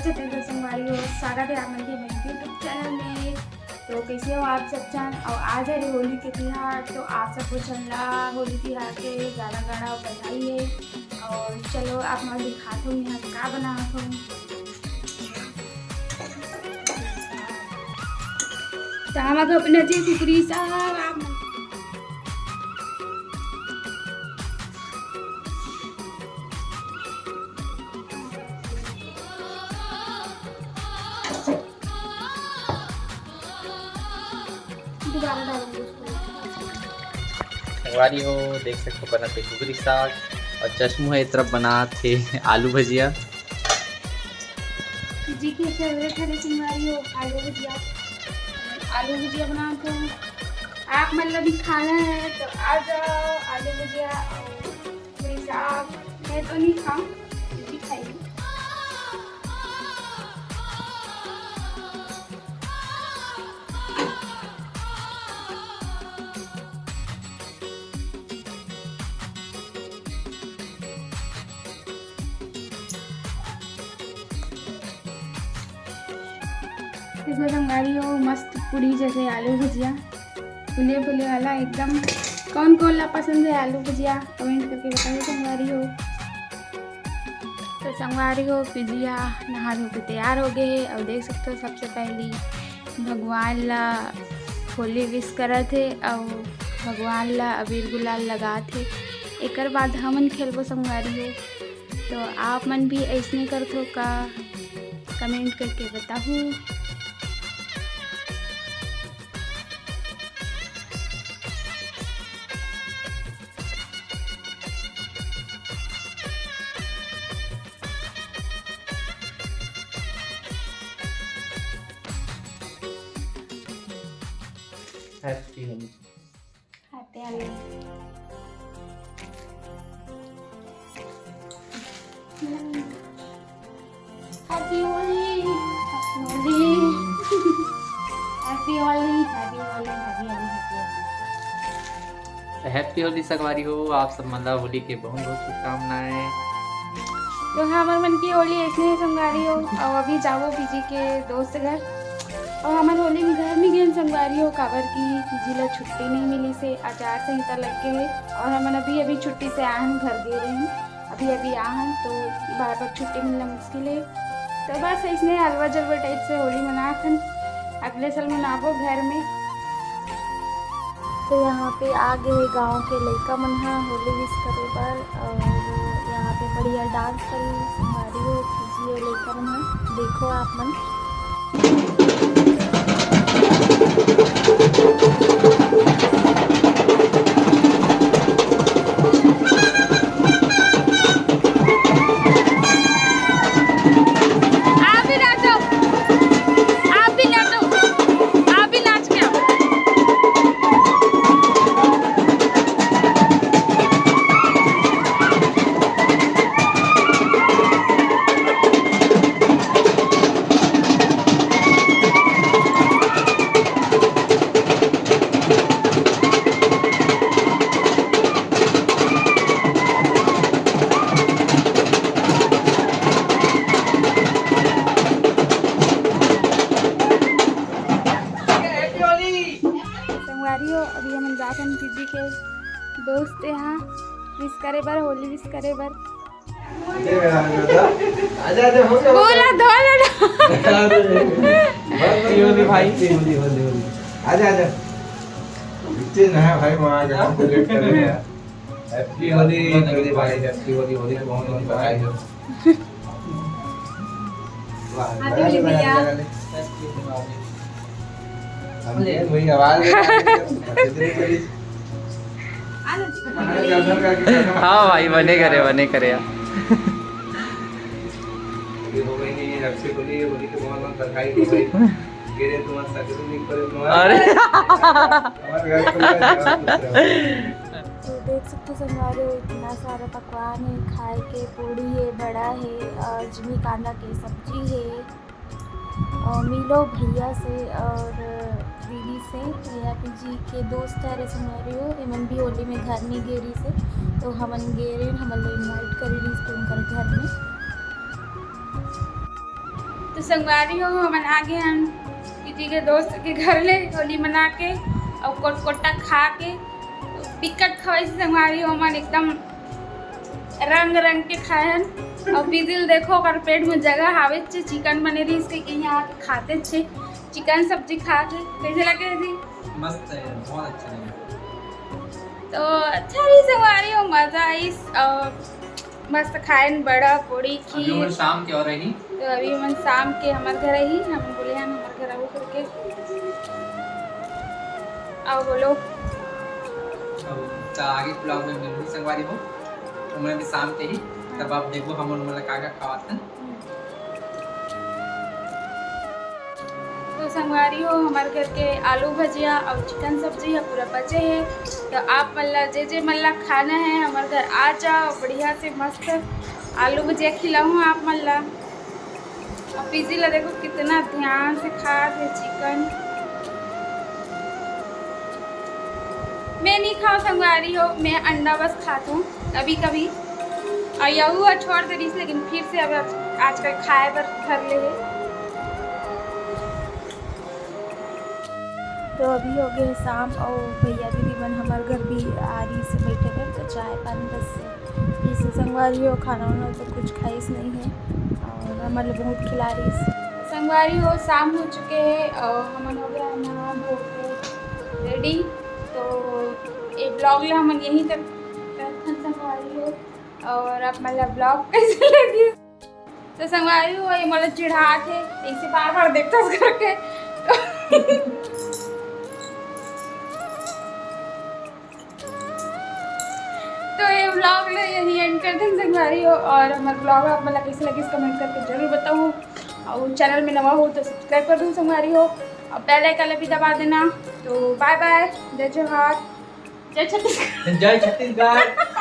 छत्तीसगढ़ संगवारी हो, स्वागत है आप लोगों के मेरे यूट्यूब चैनल में। तो कैसे हो आप सब जान। और आज है होली के त्यौहार, तो आप सबको चला होली त्यौहार के गाना गाना बधाई है। और चलो आप मैं दिखाता हूँ यहाँ क्या बनाता हूँ। तो अपना जी कुकरी साहब आप संगवारी हो देख सकते हो बनाते कुकरी साग और चश्मू है तरफ बनाते आलू भजिया। जी की फेवरेट है संगवारी हो आलू भजिया। आलू भजिया बनाते हैं आप मतलब भी खाना है तो आ जाओ। आलू भजिया और साग मैं तो नहीं खाऊँ भी खाइए। इसमें संगवारी हो मस्त पूरी जैसे आलू भुजिया फुले फुले वाला एकदम। कौन कौन ला पसंद है आलू भुजिया कमेंट करके बताइए संगवारी हो। तो संगवारी हो भुजिया नहा धो के तैयार हो गए है। और देख सकते हो सबसे पहली भगवान ला होली विश करा थे और भगवान ला अबीर गुलाल लगा थे। एक बाद हमन खेलबो संगवारी हो। तो आप मन भी ऐसे करथो का कमेंट करके बताओ। हैप्पी होली। खाते हैं happy Holi happy Holi happy Holi happy Holi happy Holi happy Holi संगवारी हो आप सब मतलब होली के बहुत बहुत शुभकामनाएं। तो हमारे मन की होली ऐसे ही संगवारी हो। और अभी जाओ पीजी के दोस्त घर और हमारे होली में घर में गए संगवारी हो काबर की पीजी ला छुट्टी नहीं मिली से आचार संहिता लग गए है। और हम अभी छुट्टी से आहन घर गए रहे हैं अभी आहन तो बार बार छुट्टी मिलना मुश्किल है। तो बस इसने हलवा जलवा टाइप से होली मनाथन अगले साल मनाबो घर में। तो यहाँ पे आ गए गांव के लड़का मन होली विश करे पर और यहाँ पे बढ़िया डांस करी संगवारी हो कीजिए लड़का मन देखो आप मन। अभी हम जाथन पीजी के दोस्त यहाँ विश करे बर होली विश करे बर बोला होली भाई आजा इतने नया भाई वहाँ जा हम लेट कर रहे हैं। हैप्पी होली भाई हैप्पी होली होली को बहुत बहुत बधाई हो। हैप्पी भैया वही आवाज हाँ भाई बने करे अरे तो देख सकते संगवारी हो इतना सारा पकवान है खाए के पूड़ी है बड़ा है और जिमी कांदा के सब्जी है और मिलो भैया से और दीदी से भैया जी के दोस्त है संगवारी हो। हमन भी होली में घर में गेरी से तो हमन गेरे हमन इन्वाइट करी उनकर घर में। तो संगवारी हो हम आ गए हम दीदी के दोस्त के घर ले होली मना के और कोटा खा के बिकट खवाई से संगवारी हो मन एकदम रंग रंग के खाएन और बिदिल देखो अगर पेट में जगह आवे छे चिकन बने रही इसके यहाँ खाते छे चिकन सब्जी खा के कैसे लगे जी मस्त है, बहुत अच्छा लगा। तो अच्छा ही संगवारी हो मजा आई मस्त खाएन बड़ा पूरी अभी खीर उम्र शाम के और रही तो अभी मन शाम के हमारे घर ही हम बोले हम हमारे घर आओ करके आओ बोलो तो आगे ब्लॉग में मिलूंगी संगवारी हो उम्र भी शाम के ही तब आप देखो हम उन्होंने का खावाते हैं। तो संगवारी हो हमारे घर के आलू भजिया और चिकन सब्जी है पूरा बचे है तो आप मल्ला जे मल्ला खाना है हमारे घर आ जाओ बढ़िया से मस्त आलू भजिया खिलाऊँ आप मल्ला और पीजी ला देखो कितना ध्यान से खा थे चिकन मैं नहीं खाऊँ संगवारी हो मैं अंडा बस खाती हूँ कभी कभी और यहू छोड़ दे रही लेकिन फिर से अब आजकल खाए पर घर ले तो अभी हो गए शाम और भैया दीदी मन हमारे घर भी आ रही से बैठे हैं तो चाय पानी बस इसे संगवारी हो खाना वाना तो कुछ खाइस नहीं है और हमारे बहुत खिला रही से संगवारी हो शाम हो चुके हैं और हमारे हो गया नहा धो के रेडी तो ये ब्लॉग ला हम यहीं तक संगवारी हो और अब मतलब ब्लॉग कैसे लगी तो संगवारी हो ये मतलब चिढ़ाट है ऐसे बार बार देखता करके तो ये ब्लॉग ले यही एंड कर दें संगवारी हो और हमारा ब्लॉग आप मतलब कैसे लगे कमेंट करके जरूर बताओ और चैनल में नवा हो तो सब्सक्राइब कर दूँ संगवारी हो और बेल आइकन भी दबा देना तो बाय बाय जय जोहार जय छत्तीसगढ़ जय छत्तीसगढ़।